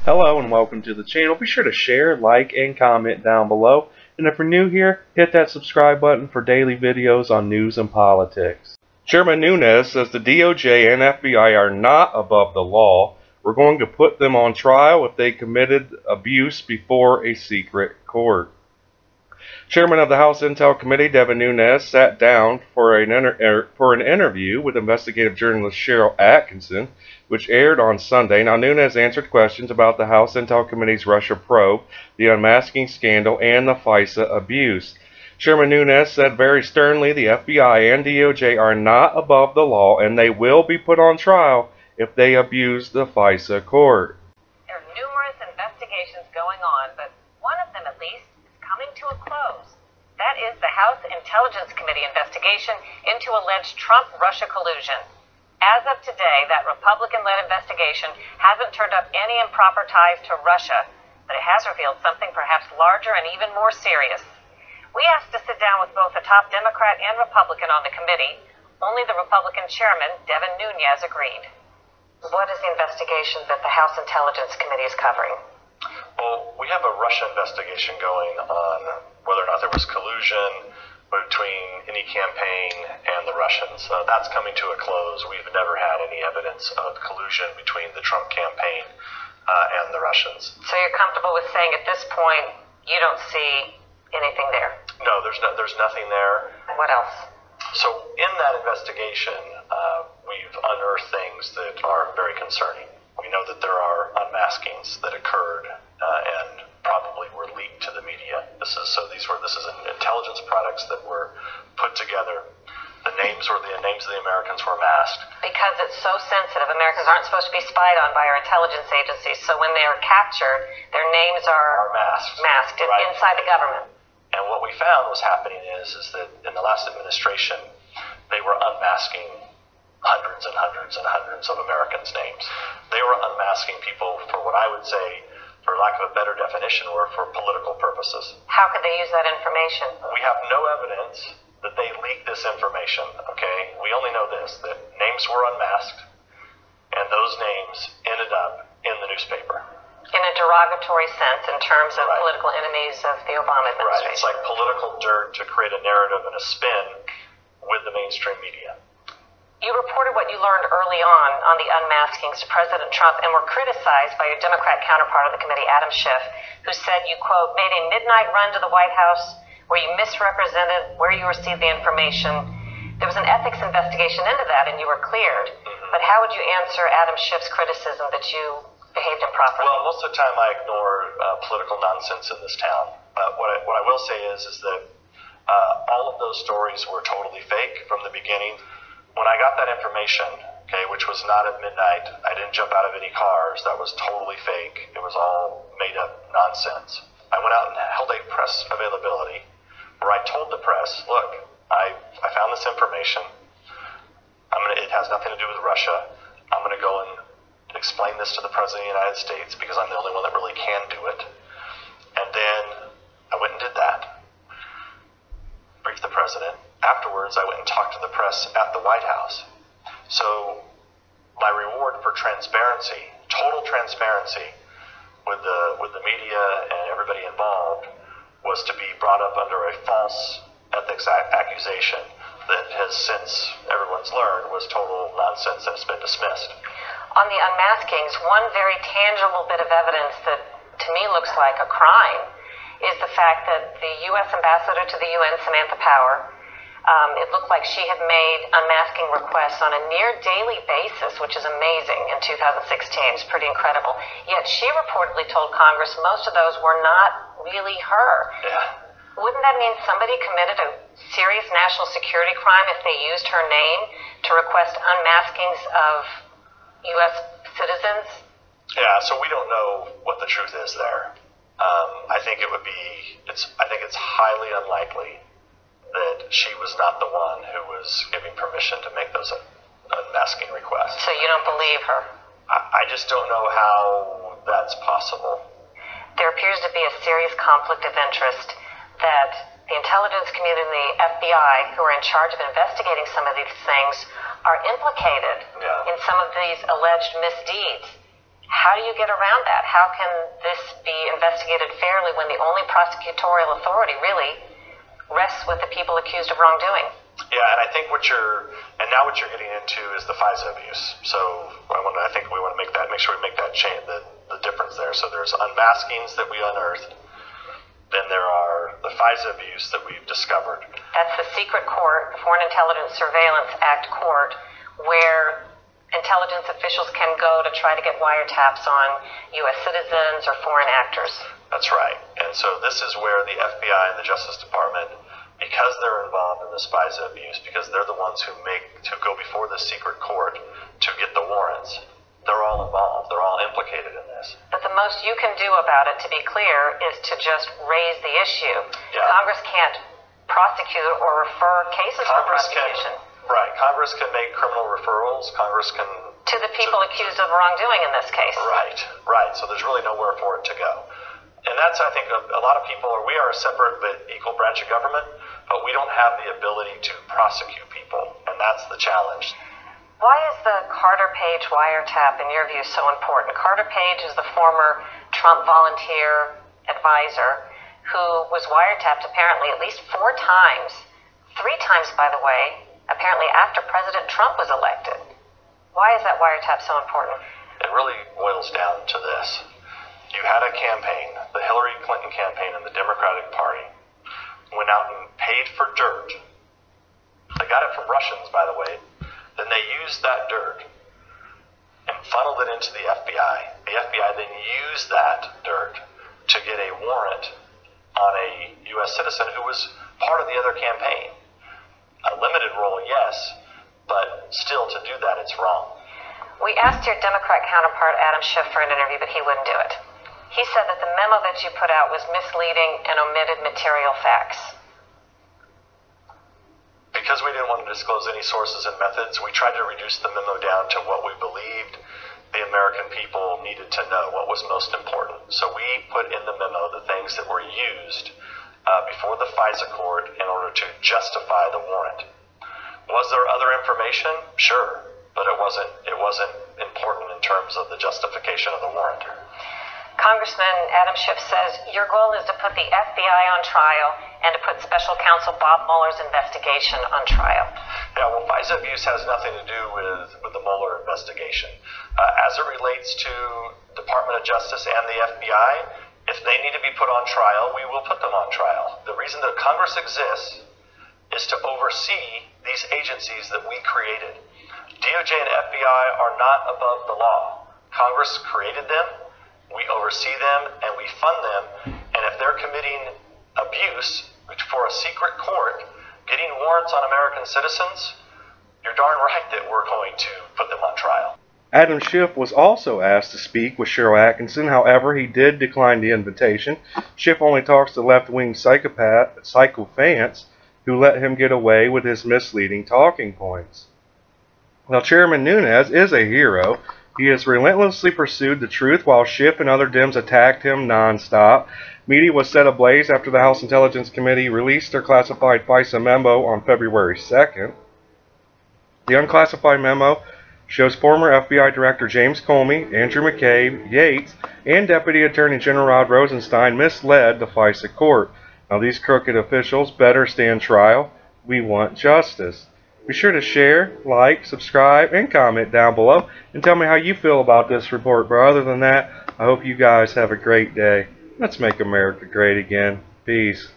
Hello and welcome to the channel. Be sure to share, like, and comment down below. And if you're new here, hit that subscribe button for daily videos on news and politics. Chairman Nunes says the DOJ and FBI are not above the law. We're going to put them on trial if they committed abuse before a secret court. Chairman of the House Intel Committee, DEVIN Nunes, sat down for an interview with investigative journalist Cheryl Atkinson, which aired on Sunday. Now, Nunes answered questions about the House Intel Committee's Russia probe, the Unmasking scandal, and the FISA abuse. Chairman Nunes said very sternly the FBI and DOJ are not above the law, and they will be put on trial if they abuse the FISA court. There are numerous investigations going on, but one of them at least coming to a close. That is the House Intelligence Committee investigation into alleged Trump-Russia collusion. As of today, that Republican-led investigation hasn't turned up any improper ties to Russia, but it has revealed something perhaps larger and even more serious. We asked to sit down with both a top Democrat and Republican on the committee. Only the Republican chairman, DEVIN Nunes, agreed. What is the investigation that the House Intelligence Committee is covering? Well, we have a Russia investigation going on whether or not there was collusion between any campaign and the Russians. That's coming to a close. We've never had any evidence of collusion between the Trump campaign and the Russians. So you're comfortable with saying at this point you don't see anything there? No, there's nothing there. What else? So in that investigation, we've unearthed things that are very concerning. We know that there are unmaskings that occurred and probably were leaked to the media. This is intelligence products that were put together. The names of the Americans were masked. Because it's so sensitive, Americans aren't supposed to be spied on by our intelligence agencies. So when they are captured, their names are masked right inside the government. And what we found was happening is that in the last administration, they were unmasking hundreds and hundreds and hundreds of Americans' names. They were unmasking people for what I would say, for lack of a better definition, were for political purposes. How could they use that information? We have no evidence that they leaked this information, okay? We only know this, that names were unmasked, and those names ended up in the newspaper. In a derogatory sense, in terms of political enemies of the Obama administration. Right, it's like political dirt to create a narrative and a spin with the mainstream media. You reported what you learned early on the unmaskings to President Trump and were criticized by your Democrat counterpart on the committee, Adam Schiff, who said you, quote, made a midnight run to the White House where you misrepresented where you received the information. There was an ethics investigation into that and you were cleared. But how would you answer Adam Schiff's criticism that you behaved improperly? Well, most of the time I ignore political nonsense in this town. What I will say is that all of those stories were totally fake from the beginning. When I got that information, okay, which was not at midnight, I didn't jump out of any cars. That was totally fake. It was all made up nonsense. I went out and held a press availability where I told the press, look, I found this information. It has nothing to do with Russia. I'm going to go and explain this to the President of the United States because I'm the only one that really can do it. And then I went and did that. Briefed the President. Afterwards, I went and talked to the press at the White House. So my reward for transparency, total transparency with the media and everybody involved, was to be brought up under a false ethics accusation that has since everyone's learned was total nonsense and has been dismissed. On the unmaskings, one very tangible bit of evidence that to me looks like a crime is the fact that the U.S. ambassador to the UN, Samantha Power, it looked like she had made unmasking requests on a near daily basis, which is amazing in 2016. It's pretty incredible. Yet she reportedly told Congress most of those were not really her. Yeah. Wouldn't that mean somebody committed a serious national security crime if they used her name to request unmaskings of U.S. citizens? Yeah, so we don't know what the truth is there. I think it's highly unlikely that she was not the one who was giving permission to make those unmasking requests. So you don't believe her? I just don't know how that's possible. There appears to be a serious conflict of interest that the intelligence community and the FBI, who are in charge of investigating some of these things, are implicated in some of these alleged misdeeds. How do you get around that? How can this be investigated fairly when the only prosecutorial authority really rests with the people accused of wrongdoing? Yeah, and I think what you're getting into is the FISA abuse. So I think we want to make sure we make that change, the difference there. So there's unmaskings that we unearthed. Then there are the FISA abuse that we've discovered. That's the secret court, the Foreign Intelligence Surveillance Act court, where intelligence officials can go to try to get wiretaps on U.S. citizens or foreign actors. That's right. And so this is where the FBI and the Justice Department, because they're involved in this FISA abuse, because they're the ones who go before the secret court to get the warrants, they're all involved. They're all implicated in this. But the most you can do about it, to be clear, is to just raise the issue. Yeah. Congress can't prosecute or refer cases for prosecution. Right. Congress can make criminal referrals. Congress can... To the people accused of wrongdoing in this case. Right. So there's really nowhere for it to go. And that's, I think, a lot of people, we are a separate but equal branch of government, but we don't have the ability to prosecute people, and that's the challenge. Why is the Carter Page wiretap, in your view, so important? Carter Page is the former Trump volunteer advisor who was wiretapped apparently at least 4 times, 3 times, by the way, apparently after President Trump was elected. Why is that wiretap so important? It really boils down to this. You had a campaign, the Hillary Clinton campaign and the Democratic Party went out and paid for dirt. They got it from Russians, by the way. Then they used that dirt and funneled it into the FBI. The FBI then used that dirt to get a warrant on a U.S. citizen who was part of the other campaign. A limited role, yes, but still to do that, it's wrong. We asked your Democrat counterpart, Adam Schiff, for an interview, but he wouldn't do it. He said that the memo that you put out was misleading and omitted material facts. Because we didn't want to disclose any sources and methods, we tried to reduce the memo down to what we believed the American people needed to know, what was most important. So we put in the memo the things that were used before the FISA court in order to justify the warrant. Was there other information? Sure, but it wasn't important in terms of the justification of the warrant. Congressman Adam Schiff says your goal is to put the FBI on trial and to put Special Counsel Bob Mueller's investigation on trial. Yeah, well, FISA abuse has nothing to do with the Mueller investigation. As it relates to Department of Justice and the FBI, if they need to be put on trial, we will put them on trial. The reason that Congress exists is to oversee these agencies that we created. DOJ and FBI are not above the law. Congress created them. We oversee them and we fund them, and if they're committing abuse for a secret court, getting warrants on American citizens, you're darn right that we're going to put them on trial. Adam Schiff was also asked to speak with Sharyl Attkisson. However, he did decline the invitation. Schiff only talks to left-wing sycophants who let him get away with his misleading talking points. Now, Chairman Nunes is a hero. He has relentlessly pursued the truth while Schiff and other Dems attacked him nonstop. Media was set ablaze after the House Intelligence Committee released their classified FISA memo on February 2nd. The unclassified memo shows former FBI Director James Comey, Andrew McCabe, Yates, and Deputy Attorney General Rod Rosenstein misled the FISA court. Now these crooked officials better stand trial. We want justice. Be sure to share, like, subscribe, and comment down below and tell me how you feel about this report. But other than that, I hope you guys have a great day. Let's make America great again. Peace.